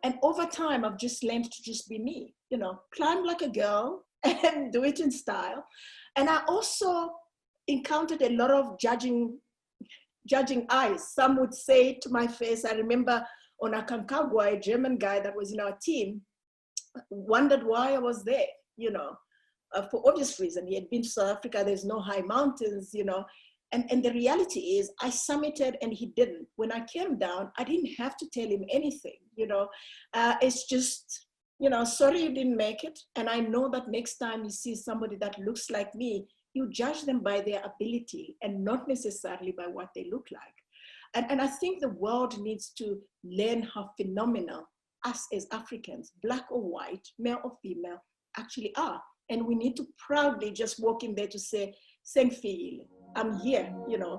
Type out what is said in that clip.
And over time, I've just learned to just be me, you know, climb like a girl and do it in style. And I also encountered a lot of judging eyes. Some would say to my face, I remember on Aconcagua, a German guy that was in our team, wondered why I was there, you know, for obvious reason. He had been to South Africa, there's no high mountains, you know. And the reality is I summited and he didn't. When I came down, I didn't have to tell him anything, you know. It's just, you know, sorry you didn't make it. And I know that next time you see somebody that looks like me, you judge them by their ability and not necessarily by what they look like. And I think the world needs to learn how phenomenal us as Africans, Black or white, male or female, actually are. And we need to proudly just walk in there to say, "Sengfile, I'm here," you know.